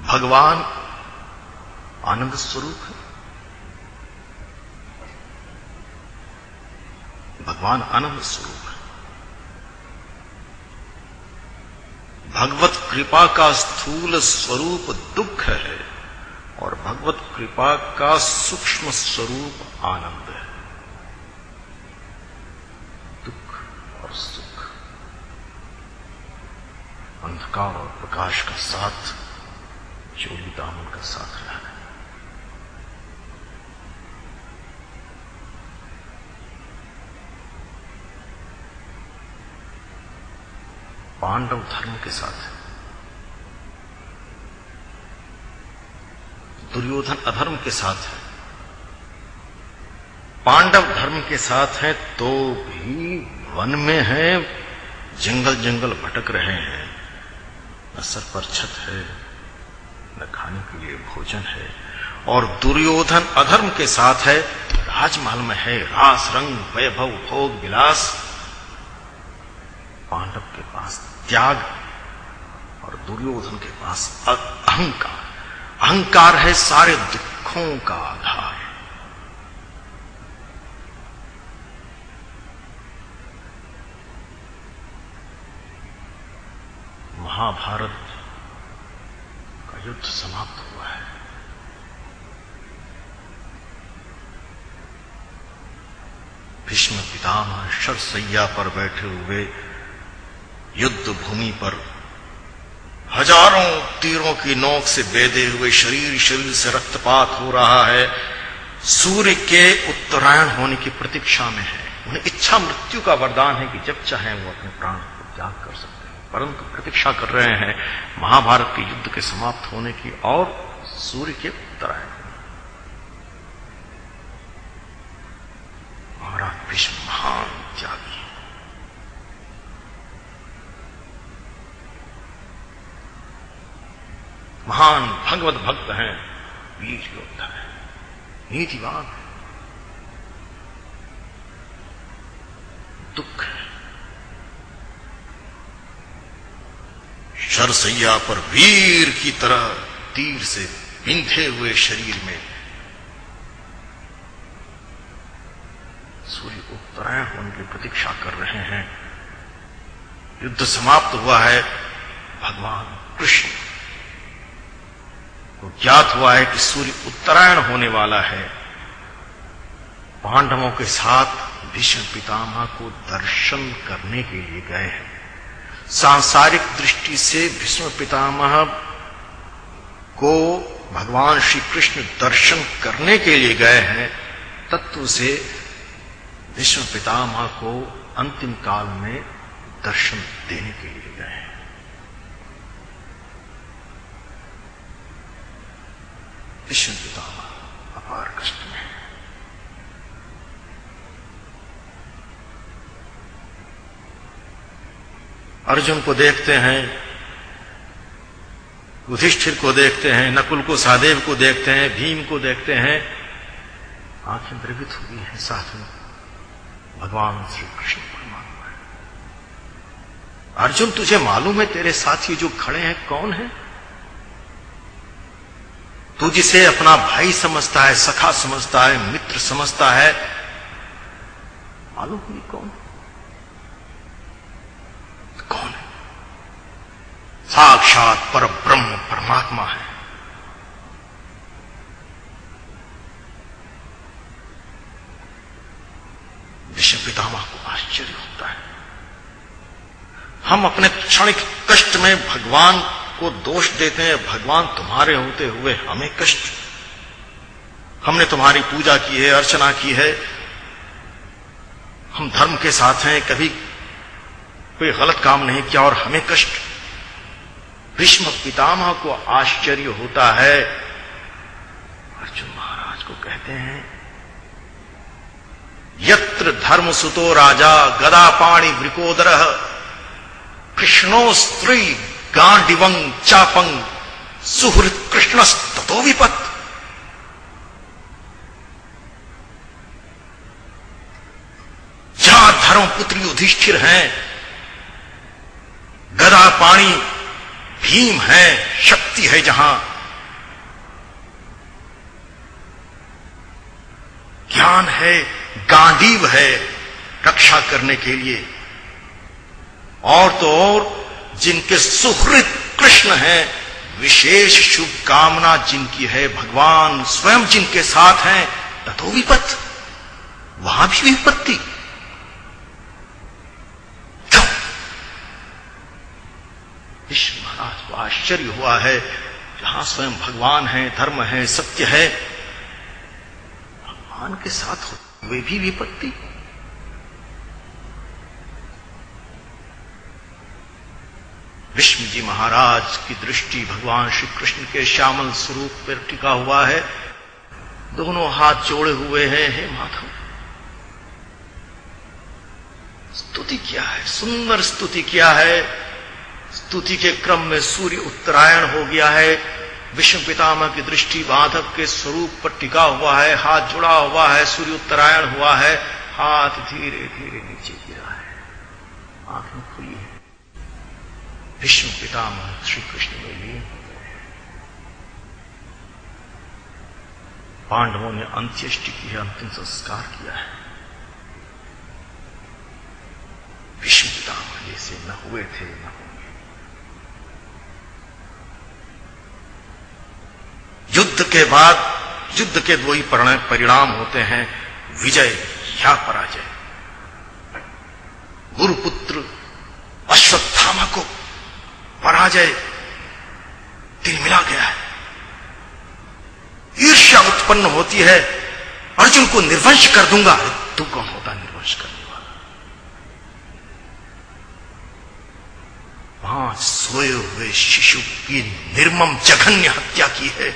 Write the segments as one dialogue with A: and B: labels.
A: भगवान आनंद स्वरूप है। भगवान आनंद स्वरूप है। भगवत कृपा का स्थूल स्वरूप दुख है और भगवत कृपा का सूक्ष्म स्वरूप आनंद है। दुख और सुख, अंधकार और प्रकाश का साथ, चोली दामन का साथ रहा है। पांडव धर्म के साथ है, दुर्योधन अधर्म के साथ है। पांडव धर्म के साथ है तो भी वन में है, जंगल जंगल भटक रहे हैं, न सर पर छत है, न खाने के लिए भोजन है। और दुर्योधन अधर्म के साथ है, राजमहल में है, रास रंग वैभव भोग विलास। पांडव के पास त्याग और दुर्योधन के पास अहंकार। अहंकार है सारे दुखों का आधार। महाभारत का युद्ध समाप्त हुआ है। भीष्म पितामह शरशय्या पर बैठे हुए युद्ध भूमि पर हजारों तीरों की नोक से बेधे हुए शरीर से रक्तपात हो रहा है। सूर्य के उत्तरायण होने की प्रतीक्षा में है। उन्हें इच्छा मृत्यु का वरदान है कि जब चाहे वो अपने प्राण को त्याग कर सकते हैं, परंतु प्रतीक्षा कर रहे हैं महाभारत के युद्ध के समाप्त होने की और सूर्य के उत्तरायण। महाराज भीष्म महान त्यागी, महान भगवत भक्त हैं, वीर योद्धा है, नीतिवान है। दुख है, शरशय्या पर वीर की तरह तीर से बिंधे हुए शरीर में सूर्य उत्तरायण होने की प्रतीक्षा कर रहे हैं। युद्ध समाप्त हुआ है। भगवान कृष्ण को ज्ञात हुआ है कि सूर्य उत्तरायण होने वाला है। पांडवों के साथ भीष्म पितामह को दर्शन करने के लिए गए हैं। सांसारिक दृष्टि से भीष्म पितामह को भगवान श्री कृष्ण दर्शन करने के लिए गए हैं। तत्व से भीष्म पितामह को अंतिम काल में दर्शन देने के लिए गए हैं। भीष्म पितामह अपार कष्ट में है। अर्जुन को देखते हैं, युधिष्ठिर को देखते हैं, नकुल को सहदेव को देखते हैं, भीम को देखते हैं, आंखें द्रवित हुई हैं। साथ में भगवान श्री कृष्ण परमात्मा है। अर्जुन, तुझे मालूम है तेरे साथी जो खड़े हैं कौन है? तू जिसे अपना भाई समझता है, सखा समझता है, मित्र समझता है, मालूम नहीं कौन कौन है? साक्षात पर ब्रह्म परमात्मा है। भीष्म पितामह को आश्चर्य होता है। हम अपने क्षणिक कष्ट में भगवान को दोष देते हैं, भगवान तुम्हारे होते हुए हमें कष्ट। हमने तुम्हारी पूजा की है, अर्चना की है, हम धर्म के साथ हैं, कभी कोई गलत काम नहीं किया और हमें कष्ट। भीष्म पितामह को आश्चर्य होता है। अर्जुन महाराज को कहते हैं, यत्र धर्म सुतो राजा गदा पाणि वृकोदरः कृष्णो स्त्री गांडिवं चापं सुहृत कृष्णस्ततो विपत्। जहां धर्मपुत्र युधिष्ठिर हैं, गदा पाणी भीम है, शक्ति है, जहां ज्ञान है, गांडीव है रक्षा करने के लिए। और तो और जिनके सुहृद कृष्ण है, विशेष शुभ कामना जिनकी है, भगवान स्वयं जिनके साथ हैं, ततो विपत्त, वहां भी विपत्ति। विष्णु महाराज को आश्चर्य हुआ है, जहां स्वयं भगवान है, धर्म है, सत्य है, भगवान के साथ हुए भी विपत्ति। विष्णु जी महाराज की दृष्टि भगवान श्री कृष्ण के श्यामल स्वरूप पर टिका हुआ है, दोनों हाथ जोड़े हुए हैं। हे माधव, स्तुति क्या है, सुंदर स्तुति क्या है। स्तुति के क्रम में सूर्य उत्तरायण हो गया है, विष्णु पितामह की दृष्टि माधव के स्वरूप पर टिका हुआ है, हाथ जुड़ा हुआ है, सूर्य उत्तरायण हुआ है, हाथ धीरे धीरे नीचे गिरा है, आंखें खुली है। विष्णु पितामह श्री कृष्ण में लीन हो गए। पांडवों ने अंत्येष्टि की है, अंतिम संस्कार किया है। विष्णु पितामह जैसे न हुए थे न होंगे। युद्ध के बाद युद्ध के दो ही परिणाम होते हैं, विजय या पराजय। गुरुपुत्र अश्वत्थामा को पराजय तिलमिला गया है, ईर्ष्या उत्पन्न होती है, अर्जुन को निर्वंश कर दूंगा। तू कौन होता निर्वंश करने वाला? वहां सोए हुए शिशु की निर्मम जघन्य हत्या की है।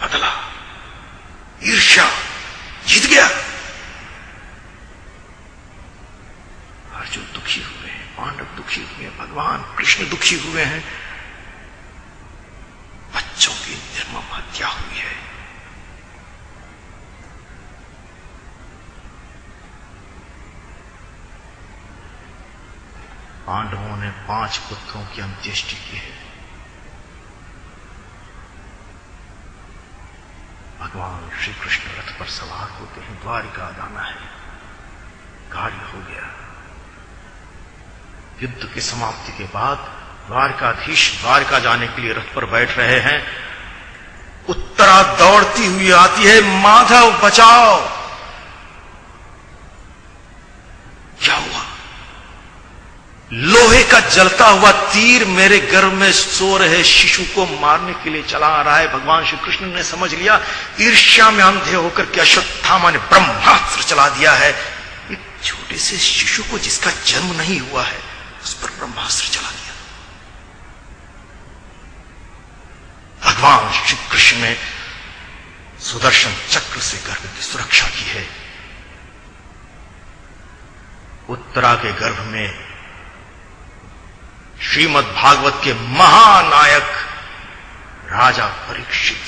A: बदला, ईर्ष्या जीत गया। अर्जुन दुखी हुए हैं, पांडव दुखी हुए हैं, भगवान कृष्ण दुखी हुए हैं। बच्चों की निर्मम हत्या हुई है। पांडवों ने 5 पुत्रों की अंत्येष्टि की है। भगवान श्री कृष्ण रथ पर सवार होते हैं, द्वारिका जाना है, कार्य हो गया। युद्ध की समाप्ति के बाद द्वारकाधीश द्वारका जाने के लिए रथ पर बैठ रहे हैं। उत्तरा दौड़ती हुई आती है, माधव बचाओ। क्या हुआ? लोहे का जलता हुआ तीर मेरे गर्भ में सो रहे शिशु को मारने के लिए चला आ रहा है। भगवान श्री कृष्ण ने समझ लिया, ईर्ष्या में अंधे होकर के अश्वत्थामा ने ब्रह्मास्त्र चला दिया है। एक छोटे से शिशु को जिसका जन्म नहीं हुआ है, उस पर ब्रह्मास्त्र चला दिया। भगवान श्री कृष्ण ने सुदर्शन चक्र से गर्भ की सुरक्षा की है। उत्तरा के गर्भ में श्रीमद् भागवत के महानायक राजा परीक्षित